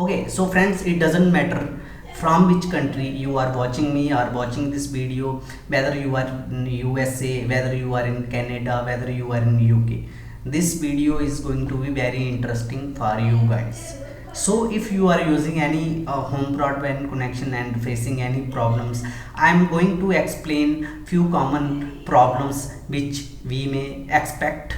Okay, so friends, it doesn't matter from which country you are watching me or watching this video, whether you are in USA, whether you are in Canada, whether you are in UK. This video is going to be very interesting for you guys. So if you are using any home broadband connection and facing any problems, I am going to explain few common problems which we may expect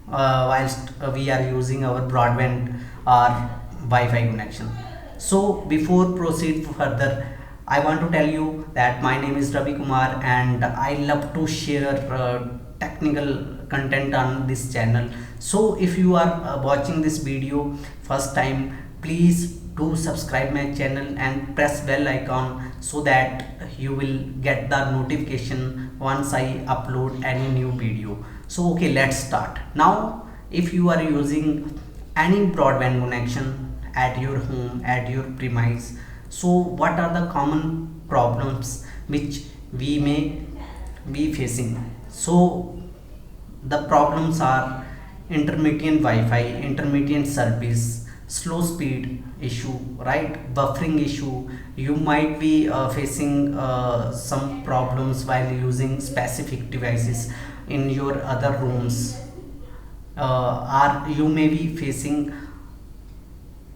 whilst we are using our broadband or Wi-Fi connection. So before proceed further, I want to tell you that my name is Ravi Kumar and I love to share technical content on this channel. So if you are watching this video first time, please do subscribe my channel and press bell icon so that you will get the notification once I upload any new video. So okay, let's start. Now if you are using any broadband connection at your home, at your premise, so what are the common problems which we may be facing? So the problems are intermittent Wi-Fi, intermittent service, slow speed issue, right, buffering issue. You might be facing some problems while using specific devices in your other rooms, or you may be facing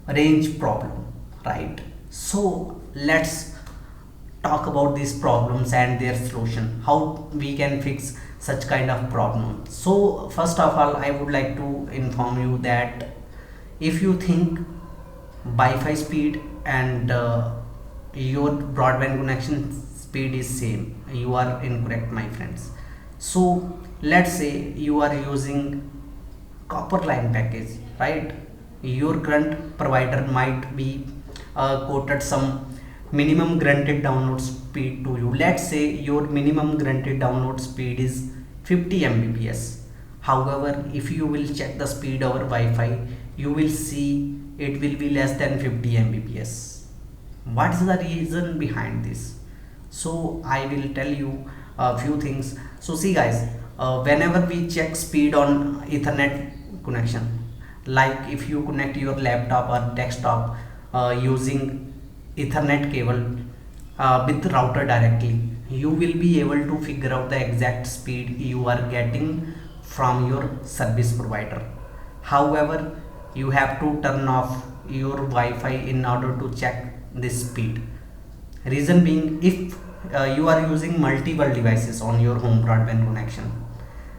range problem, right? So let's talk about these problems and their solution, how we can fix such kind of problem. So first of all, I would like to inform you that if you think Wi-Fi speed and your broadband connection speed is same, you are incorrect, my friends. So let's say you are using copper line package, right? Your current provider might be quoted some minimum granted download speed to you. Let's say your minimum granted download speed is 50 Mbps. However, if you will check the speed over Wi-Fi, you will see it will be less than 50 Mbps. What is the reason behind this? So I will tell you a few things. So see guys, whenever we check speed on Ethernet connection, like if you connect your laptop or desktop using Ethernet cable with router directly, you will be able to figure out the exact speed you are getting from your service provider. However, you have to turn off your Wi-Fi in order to check this speed. Reason being, if you are using multiple devices on your home broadband connection,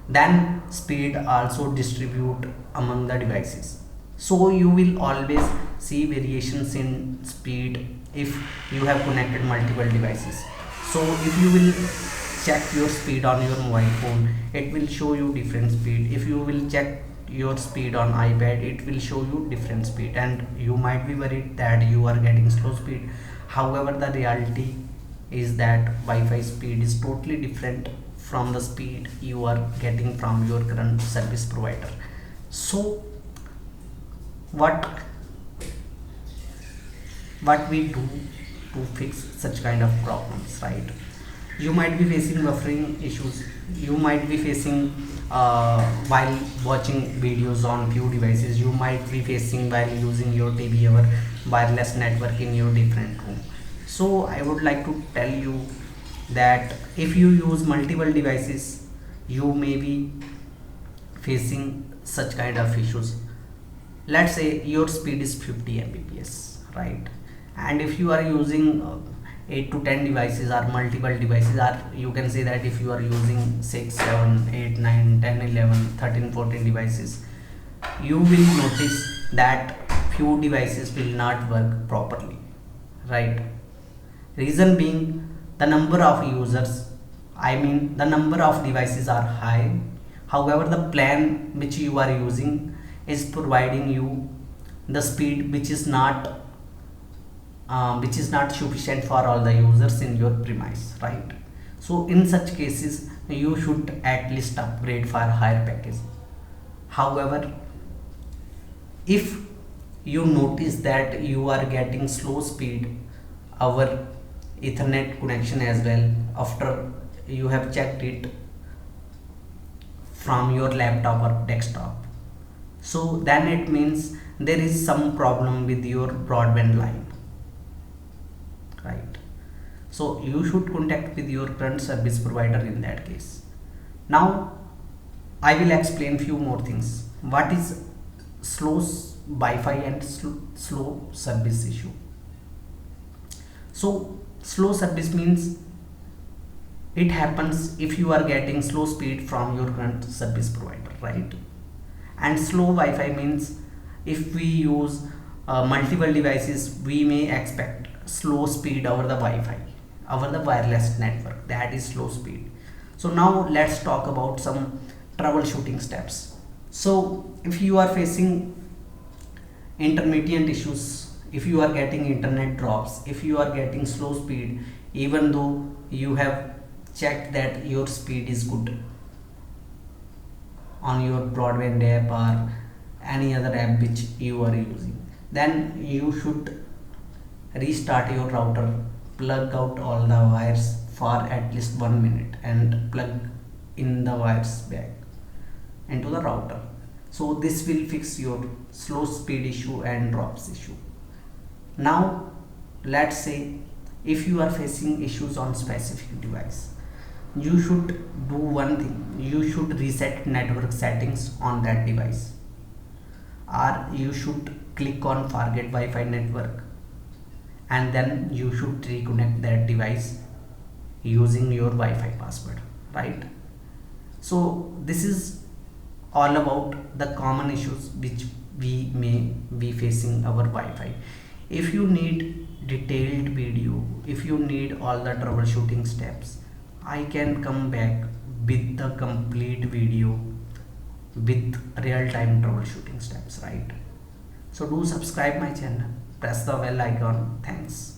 then speed also distribute among the devices. So you will always see variations in speed if you have connected multiple devices. So if you will check your speed on your mobile phone, it will show you different speed. If you will check your speed on iPad, it will show you different speed, and you might be worried that you are getting slow speed. However, the reality is that Wi-Fi speed is totally different from the speed you are getting from your current service provider. So what we do to fix such kind of problems, right? You might be facing buffering issues, you might be facing while watching videos on few devices, you might be facing while using your TV or wireless network in your different room. So I would like to tell you that if you use multiple devices, you may be facing such kind of issues. Let's say your speed is 50 Mbps, right? And if you are using 8 to 10 devices or multiple devices, or you can say that if you are using 6, 7, 8, 9, 10, 11, 13, 14 devices, you will notice that few devices will not work properly, right? Reason being, the number of users, the number of devices are high. However, the plan which you are using is providing you the speed which is not sufficient for all the users in your premise, right? So in such cases, you should at least upgrade for higher package. However, if you notice that you are getting slow speed over Ethernet connection as well, after you have checked it from your laptop or desktop, so then it means there is some problem with your broadband line, right? So you should contact with your current service provider in that case. Now I will explain few more things. What is slow Wi-Fi and slow service issue? So slow service means it happens if you are getting slow speed from your current service provider, right? And slow Wi-Fi means if we use multiple devices, we may expect slow speed over the Wi-Fi, over the wireless network, that is slow speed. So now let's talk about some troubleshooting steps. So if you are facing intermittent issues, if you are getting internet drops, if you are getting slow speed even though you have checked that your speed is good on your broadband app or any other app which you are using, then you should restart your router, plug out all the wires for at least 1 minute and plug in the wires back into the router. So this will fix your slow speed issue and drops issue. Now let's say if you are facing issues on specific device, you should do one thing. You should reset network settings on that device, or you should click on forget Wi-Fi network, and then you should reconnect that device using your Wi-Fi password, right? So this is all about the common issues which we may be facing our Wi-Fi. If you need detailed video, if you need all the troubleshooting steps, I can come back with the complete video with real-time troubleshooting steps, right? So do subscribe my channel, press the bell icon. Thanks.